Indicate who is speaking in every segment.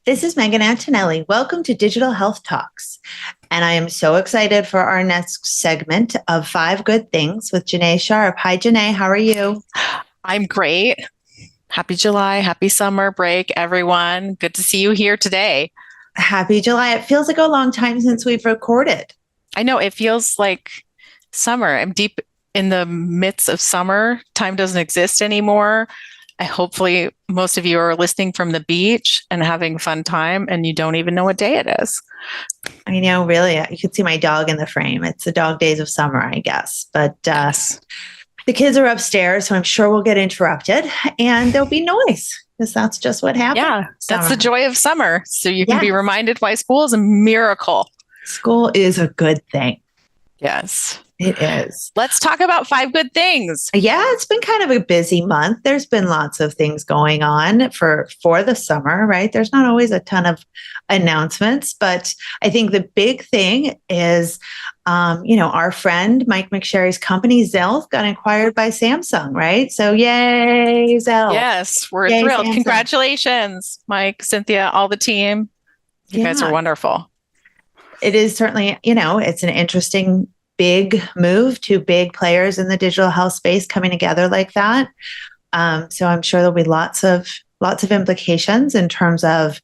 Speaker 1: This is Megan Antonelli. Welcome to Digital Health Talks. And I am so excited for our next segment of 5 Good Things with Janae Sharp. Hi, Janae. How are you?
Speaker 2: I'm great. Happy July. Happy summer break, everyone. Good to see you here today.
Speaker 1: Happy July. It feels like a long time since we've recorded.
Speaker 2: I know it feels like summer. I'm deep in the midst of summer. Time doesn't exist anymore. Hopefully, most of you are listening from the beach and having a fun time, and you don't even know what day it is.
Speaker 1: I know, really. You can see my dog in the frame. It's the dog days of summer, I guess. But
Speaker 2: Yes.
Speaker 1: the kids are upstairs, so I'm sure we'll get interrupted and there'll be noise because that's just what happens.
Speaker 2: Yeah, that's the joy of summer. So you can be
Speaker 1: Yes.
Speaker 2: reminded why school is a miracle.
Speaker 1: School is a good thing.
Speaker 2: Yes.
Speaker 1: It is.
Speaker 2: Let's talk about 5 good things.
Speaker 1: Yeah, it's been kind of a busy month. There's been lots of things going on for the summer, right? There's not always a ton of announcements, but I think the big thing is, our friend Mike McSherry's company Zelf got acquired by Samsung, right? So yay, Zelf!
Speaker 2: Yes, we're
Speaker 1: Yay,
Speaker 2: thrilled.
Speaker 1: Samsung.
Speaker 2: Congratulations, Mike, Cynthia, all the team. You guys are wonderful.
Speaker 1: It is certainly, it's an interesting big move, two big players in the digital health space coming together like that. So I'm sure there'll be lots of implications in terms of,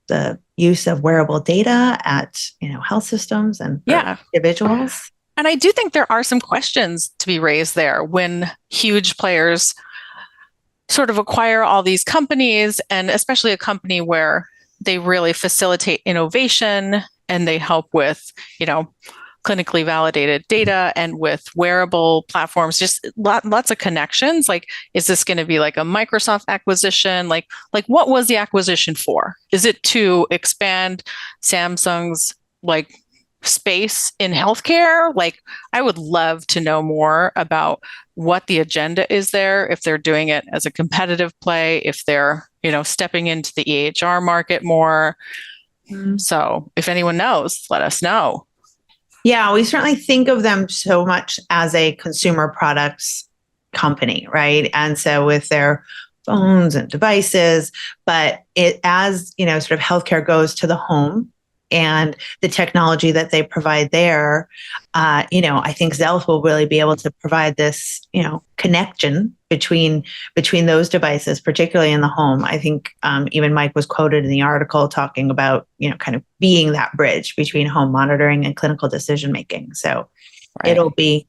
Speaker 1: the use of wearable data at, health systems and individuals.
Speaker 2: And I do think there are some questions to be raised there when huge players sort of acquire all these companies, and especially a company where they really facilitate innovation and they help with, clinically validated data and with wearable platforms, just lots of connections. Like, is this going to be like a Microsoft acquisition? Like what was the acquisition for? Is it to expand Samsung's space in healthcare? I would love to know more about what the agenda is there, if they're doing it as a competitive play, if they're, stepping into the EHR market more. So if anyone knows, let us know.
Speaker 1: Yeah, we certainly think of them so much as a consumer products company, right? And so with their phones and devices, but as sort of healthcare goes to the home and the technology that they provide there, I think Zelf will really be able to provide this, connection between those devices, particularly in the home. I think even Mike was quoted in the article talking about, kind of being that bridge between home monitoring and clinical decision making. So It'll be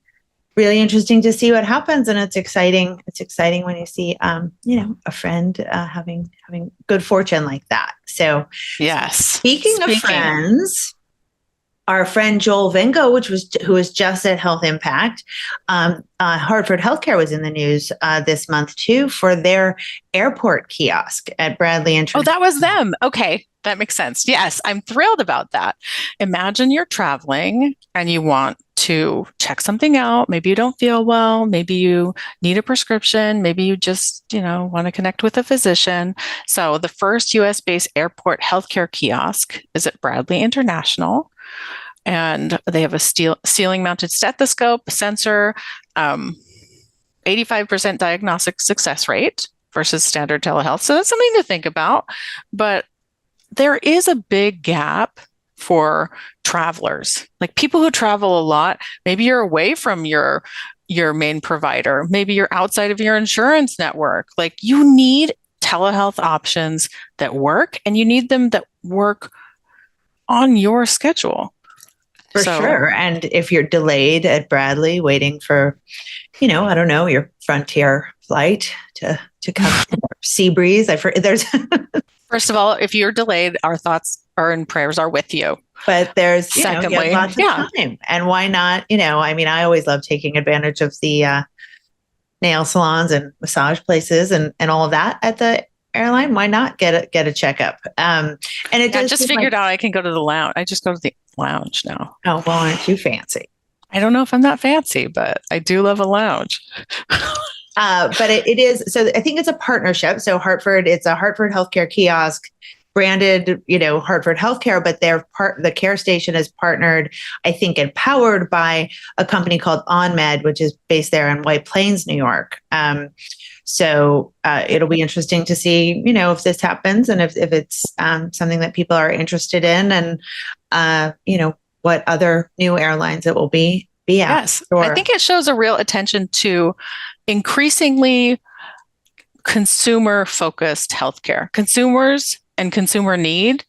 Speaker 1: really interesting to see what happens, and it's exciting. It's exciting when you see, a friend having good fortune like that. So,
Speaker 2: yes.
Speaker 1: Speaking of friends, our friend Joel Vingo, who was just at HealthIMPACT, Hartford Healthcare was in the news this month too for their airport kiosk at Bradley International.
Speaker 2: Oh, that was them. Okay, that makes sense. Yes, I'm thrilled about that. Imagine you're traveling and you want to check something out. Maybe you don't feel well. Maybe you need a prescription. Maybe you just, want to connect with a physician. So the first US-based airport healthcare kiosk is at Bradley International. And they have a ceiling-mounted stethoscope, sensor, 85% diagnostic success rate versus standard telehealth. So that's something to think about. But there is a big gap for travelers, like people who travel a lot. Maybe you're away from your main provider. Maybe you're outside of your insurance network. Like, you need telehealth options that work, and you need them that work on your schedule.
Speaker 1: For sure. And if you're delayed at Bradley waiting for, I don't know, your Frontier flight to come, Seabreeze. There's
Speaker 2: First of all, if you're delayed, our thoughts and prayers are with you.
Speaker 1: But there's
Speaker 2: Secondly,
Speaker 1: lots of time. And why not? I always love taking advantage of the nail salons and massage places and all of that at the airline. Why not get a checkup? And it
Speaker 2: I just figured out I can go to the lounge. I just go to the lounge now.
Speaker 1: Oh, well, aren't you fancy?
Speaker 2: I don't know if I'm that fancy, but I do love a lounge.
Speaker 1: But it is, so I think it's a partnership. So it's a Hartford Healthcare kiosk branded, Hartford Healthcare, but the care station is partnered, I think, and powered by a company called OnMed, which is based there in White Plains, New York. So it'll be interesting to see, if this happens and if it's something that people are interested in, and what other new airlines it will be at.
Speaker 2: Yes, sure. I think it shows a real attention to increasingly consumer-focused healthcare. Consumers and consumer need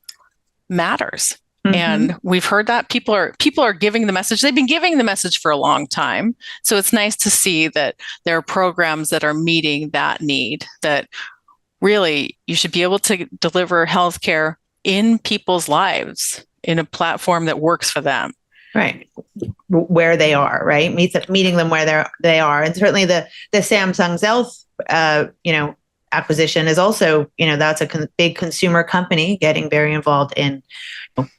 Speaker 2: matters. Mm-hmm. And we've heard that people are giving the message. They've been giving the message for a long time. So it's nice to see that there are programs that are meeting that need, that really you should be able to deliver healthcare in people's lives in a platform that works for them.
Speaker 1: Right. Where they are, right? Meeting them where they are. And certainly the Samsung Health, acquisition is also, that's a big consumer company getting very involved in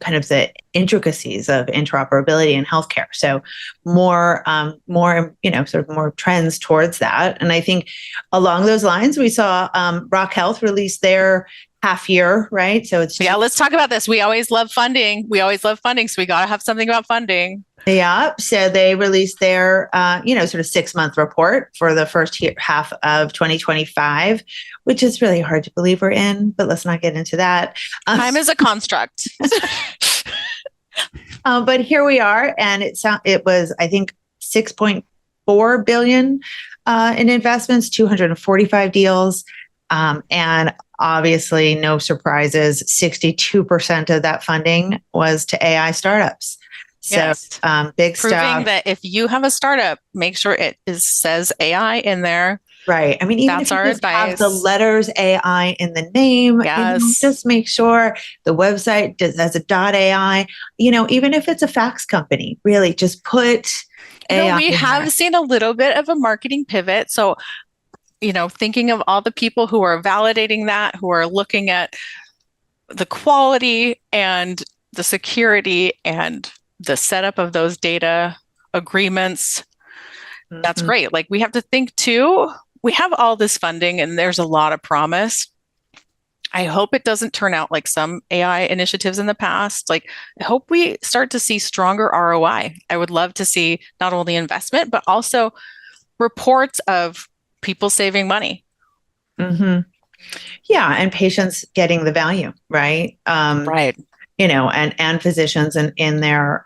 Speaker 1: kind of the intricacies of interoperability in healthcare. So more, sort of more trends towards that. And I think along those lines, we saw Rock Health release their half year, right? So
Speaker 2: let's talk about this. We always love funding. So we got to have something about funding.
Speaker 1: Yeah. So they released their, sort of 6-month report for the first half of 2025, which is really hard to believe we're in, but let's not get into that.
Speaker 2: Time is a construct.
Speaker 1: But here we are. And it was, I think, $6.4 billion in investments, 245 deals. And obviously, no surprises, 62% of that funding was to AI startups. So
Speaker 2: yes.
Speaker 1: Big
Speaker 2: Proving
Speaker 1: stuff.
Speaker 2: that if you have a startup, make sure it says AI in there.
Speaker 1: Right. I mean, even
Speaker 2: That's
Speaker 1: if you just have the letters AI in the name, just make sure the website has a .ai. Even if it's a fax company, really just put AI.
Speaker 2: We have seen a little bit of a marketing pivot. So, thinking of all the people who are validating that, who are looking at the quality and the security and the setup of those data agreements, that's great. Like, we have to think too, we have all this funding and there's a lot of promise. I hope it doesn't turn out like some AI initiatives in the past. Like, I hope we start to see stronger ROI. I would love to see not only investment, but also reports of people saving money.
Speaker 1: Mm-hmm. Yeah. And patients getting the value, right?
Speaker 2: Right.
Speaker 1: And physicians in their,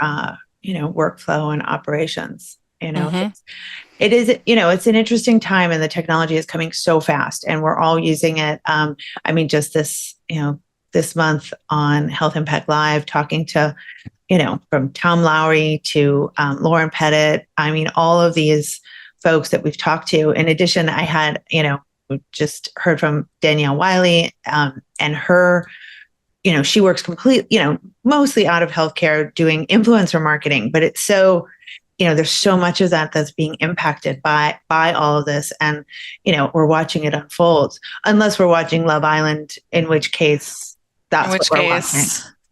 Speaker 1: workflow and operations, It is, it's an interesting time, and the technology is coming so fast and we're all using it. Just this month on Health Impact Live, talking to, from Tom Lowry to Lauren Pettit. All of these folks that we've talked to. In addition, I had, just heard from Danielle Wiley and her, she works mostly out of healthcare doing influencer marketing, but it's so, there's so much of that that's being impacted by all of this. And, we're watching it unfold, unless we're watching Love Island, in which case that's what we're watching.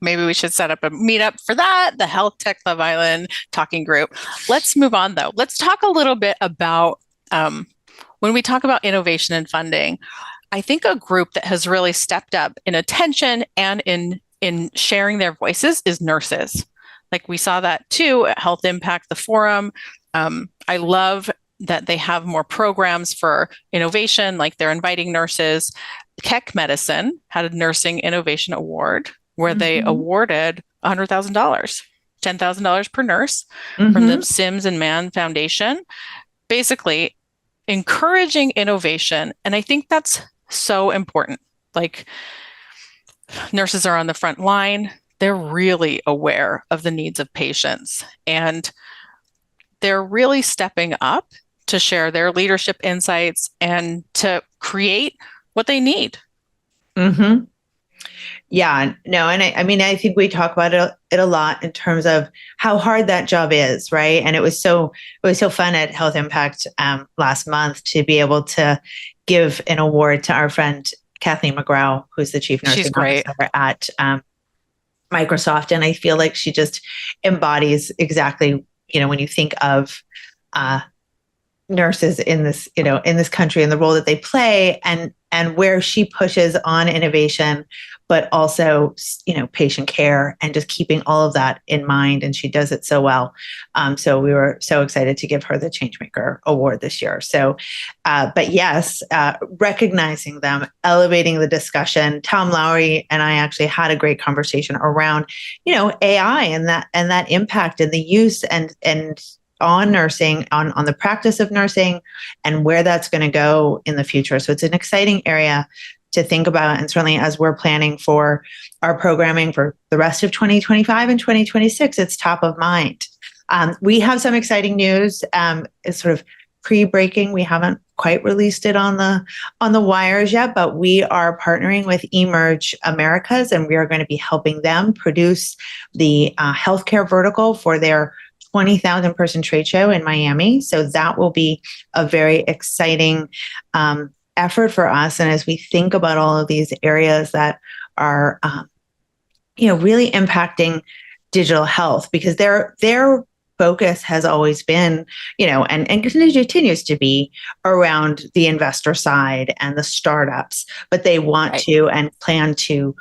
Speaker 2: Maybe we should set up a meetup for that, the Health Tech Love Island talking group. Let's move on, though. Let's talk a little bit about when we talk about innovation and funding. I think a group that has really stepped up in attention and in sharing their voices is nurses. Like, we saw that too at Health Impact, the forum. I love that they have more programs for innovation, like they're inviting nurses. Keck Medicine had a Nursing Innovation Award where they awarded $100,000, $10,000 per nurse from the Sims and Mann Foundation, basically encouraging innovation. And I think that's so important. Like, nurses are on the front line. They're really aware of the needs of patients, and they're really stepping up to share their leadership insights and to create what they need.
Speaker 1: Mm-hmm. Yeah, no. And I think we talk about it a lot in terms of how hard that job is, right? And it was so fun at Health Impact last month to be able to give an award to our friend Kathleen McGraw, who's the chief nursing officer at Microsoft. And I feel like she just embodies exactly, when you think of nurses in this, in this country and the role that they play, and where she pushes on innovation, but also, patient care and just keeping all of that in mind. And she does it so well. So we were so excited to give her the Changemaker Award this year. So, but yes, recognizing them, elevating the discussion. Tom Lowry and I actually had a great conversation around, AI and that impact and the use and on nursing, on the practice of nursing and where that's going to go in the future. So it's an exciting area to think about. And certainly as we're planning for our programming for the rest of 2025 and 2026, it's top of mind. We have some exciting news. It's sort of pre-breaking. We haven't quite released it on the wires yet, but we are partnering with Emerge Americas, and we are going to be helping them produce the healthcare vertical for their 20,000 person trade show in Miami. So that will be a very exciting effort for us. And as we think about all of these areas that are, really impacting digital health, because their focus has always been, and continues to be around the investor side and the startups, but they want to and plan to,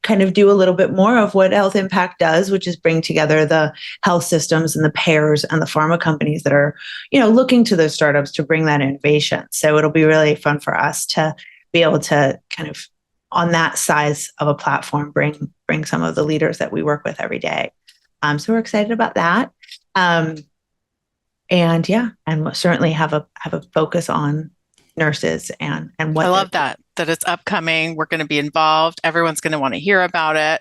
Speaker 1: kind of do a little bit more of what HealthIMPACT does, which is bring together the health systems and the payers and the pharma companies that are, looking to those startups to bring that innovation. So it'll be really fun for us to be able to kind of on that size of a platform, bring some of the leaders that we work with every day. So we're excited about that. And we'll certainly have a focus on nurses and what
Speaker 2: I love that it's upcoming. We're going to be involved. Everyone's going to want to hear about it.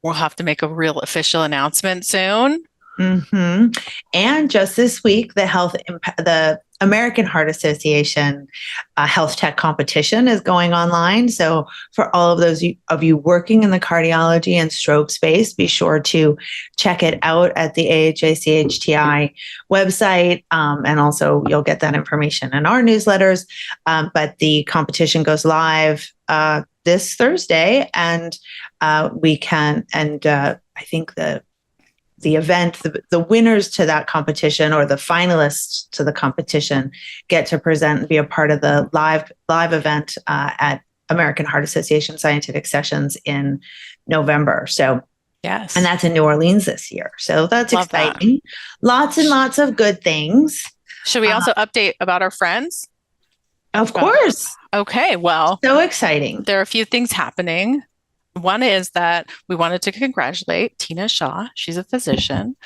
Speaker 2: We'll have to make a real official announcement soon.
Speaker 1: Mm-hmm. And just this week, the American Heart Association Health Tech Competition is going online. So for all of those of you working in the cardiology and stroke space, be sure to check it out at the AHA-CHTI website. And also you'll get that information in our newsletters. But the competition goes live this Thursday, and I think the event, the winners to that competition or the finalists to the competition get to present and be a part of the live event at American Heart Association Scientific Sessions in November. So,
Speaker 2: yes,
Speaker 1: and that's in New Orleans this year. So that's
Speaker 2: love
Speaker 1: exciting. That. Lots and lots of good things.
Speaker 2: Should we also update about our friends?
Speaker 1: Of course.
Speaker 2: Okay, well,
Speaker 1: so exciting.
Speaker 2: There are a few things happening. One is that we wanted to congratulate Tina Shaw. She's a physician,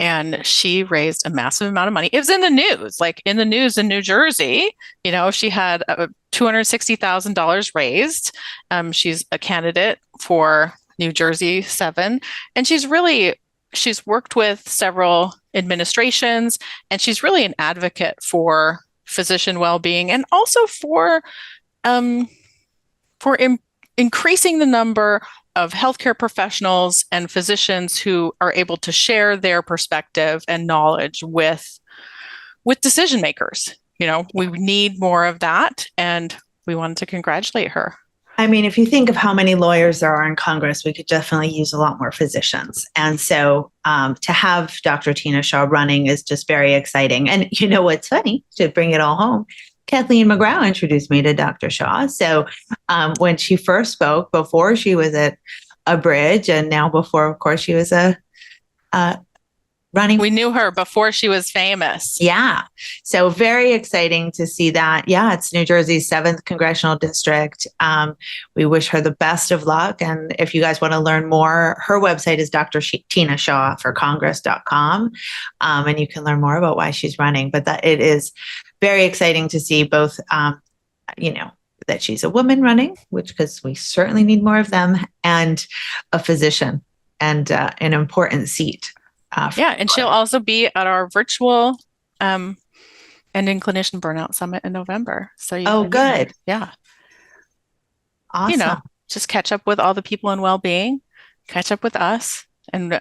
Speaker 2: and she raised a massive amount of money. It was in the news, in New Jersey. She had $260,000 raised. She's a candidate for New Jersey 7, and she's worked with several administrations, and she's really an advocate for physician well-being and also for increasing the number of healthcare professionals and physicians who are able to share their perspective and knowledge with decision makers. We need more of that, and we wanted to congratulate her.
Speaker 1: I mean, if you think of how many lawyers there are in Congress, we could definitely use a lot more physicians. And so to have Dr. Tina Shaw running is just very exciting. And what's funny, to bring it all home, Kathleen McGraw introduced me to Dr. Shaw. So when she first spoke, before she was at a bridge, and now before, of course, she was running.
Speaker 2: We knew her before she was famous.
Speaker 1: Yeah. So very exciting to see that. Yeah, it's New Jersey's 7th congressional district. We wish her the best of luck. And if you guys want to learn more, her website is drtinashawforcongress.com. And you can learn more about why she's running. But that it is very exciting to see both, that she's a woman running, because we certainly need more of them, and a physician, and an important seat.
Speaker 2: And she'll also be at our virtual Ending Clinician Burnout Summit in November. So
Speaker 1: good.
Speaker 2: Yeah.
Speaker 1: Awesome.
Speaker 2: Just catch up with all the people in well-being, catch up with us, and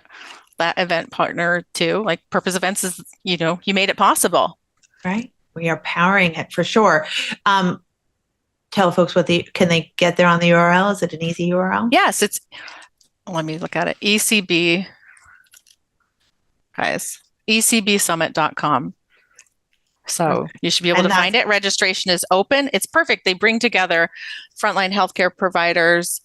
Speaker 2: that event partner too. Like Purpose Events is, you made it possible.
Speaker 1: Right. We are powering it for sure. Tell folks can they get there on the URL? Is it an easy URL?
Speaker 2: Yes, let me look at it. ECB, guys, ecbsummit.com. So you should be able to find it. Registration is open. It's perfect. They bring together frontline healthcare providers,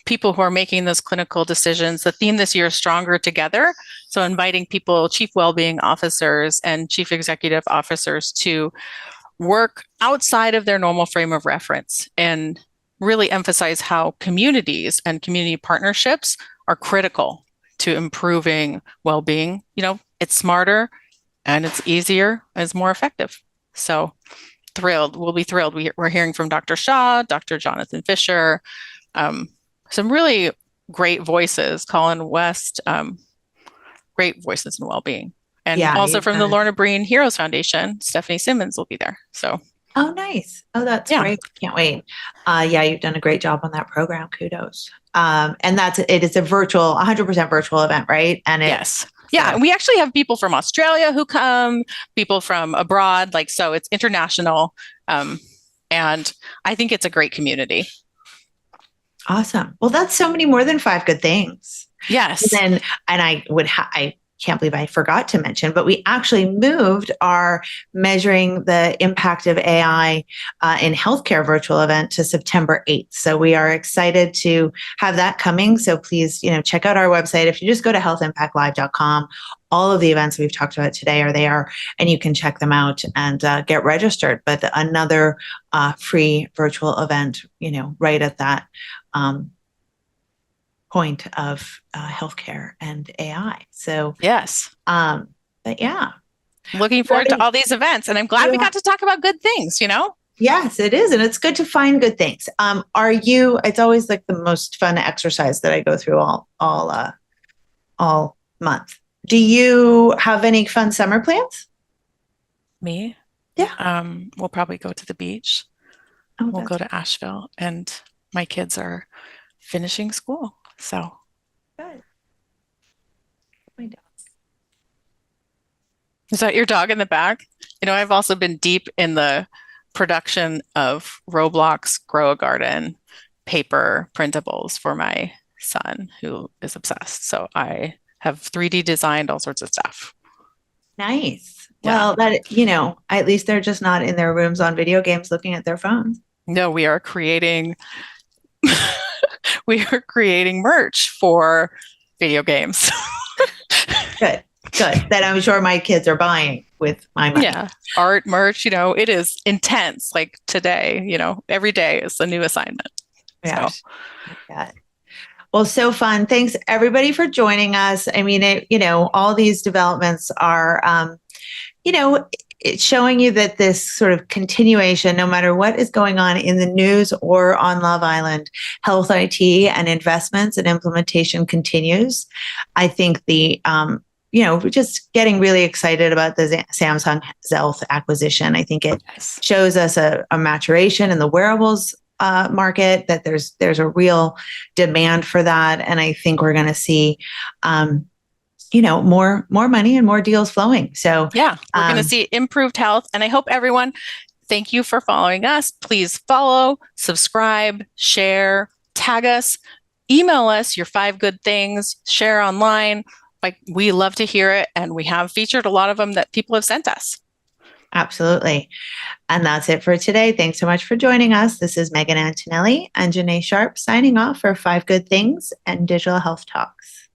Speaker 2: people who are making those clinical decisions. The theme this year is Stronger Together. So inviting people, chief wellbeing officers and chief executive officers, to work outside of their normal frame of reference and really emphasize how communities and community partnerships are critical to improving well-being. It's smarter and it's easier and it's more effective. So thrilled. We'll be thrilled. We're hearing from Dr. Shaw, Dr. Jonathan Fisher, some really great voices, Colin West, great voices in well-being. And also from the Lorna Breen Heroes Foundation, Stephanie Simmons will be there. So,
Speaker 1: oh, nice. Oh, that's great. Can't wait. You've done a great job on that program. Kudos. And it is a 100% virtual event, right? And
Speaker 2: yes. Yeah. And we actually have people from Australia who come, people from abroad, so it's international. And I think it's a great community.
Speaker 1: Awesome. Well, that's so many more than 5 good things.
Speaker 2: Yes.
Speaker 1: And I can't believe I forgot to mention, but we actually moved our measuring the impact of AI in healthcare virtual event to September 8th. So we are excited to have that coming. So please, check out our website. If you just go to healthimpactlive.com, all of the events we've talked about today are there, and you can check them out and get registered. But another free virtual event, right at that point of healthcare and AI. So
Speaker 2: yes,
Speaker 1: but yeah,
Speaker 2: looking forward to all these events, and I'm glad we got to talk about good things.
Speaker 1: Yes, it is, and it's good to find good things. It's always the most fun exercise that I go through all month. Do you have any fun summer plans?
Speaker 2: Me?
Speaker 1: Yeah.
Speaker 2: We'll probably go to the beach. We'll go to Asheville, and my kids are finishing school. So
Speaker 1: good. My dog.
Speaker 2: Is that your dog in the back? I've also been deep in the production of Roblox Grow a Garden paper printables for my son, who is obsessed. So I have 3D designed all sorts of stuff.
Speaker 1: Nice. Yeah. Well, at least they're just not in their rooms on video games looking at their phones.
Speaker 2: No, we are creating merch for video games.
Speaker 1: Good. That I'm sure my kids are buying with my money.
Speaker 2: Yeah. Art, merch, it is intense. Like today, every day is a new assignment.
Speaker 1: Yeah. So. Yeah. Well, so fun. Thanks everybody for joining us. I mean, all these developments are, it's showing you that this sort of continuation, no matter what is going on in the news or on Love Island, health IT and investments and implementation continues. I think we're just getting really excited about the Samsung Health acquisition. I think it shows us a maturation in the wearables market, that there's a real demand for that. And I think we're going to see, more money and more deals flowing. So
Speaker 2: yeah, we're going to see improved health. And I hope everyone, thank you for following us. Please follow, subscribe, share, tag us, email us your 5 good things, share online. We love to hear it. And we have featured a lot of them that people have sent us.
Speaker 1: Absolutely. And that's it for today. Thanks so much for joining us. This is Megan Antonelli and Janae Sharp signing off for 5 Good Things and Digital Health Talks.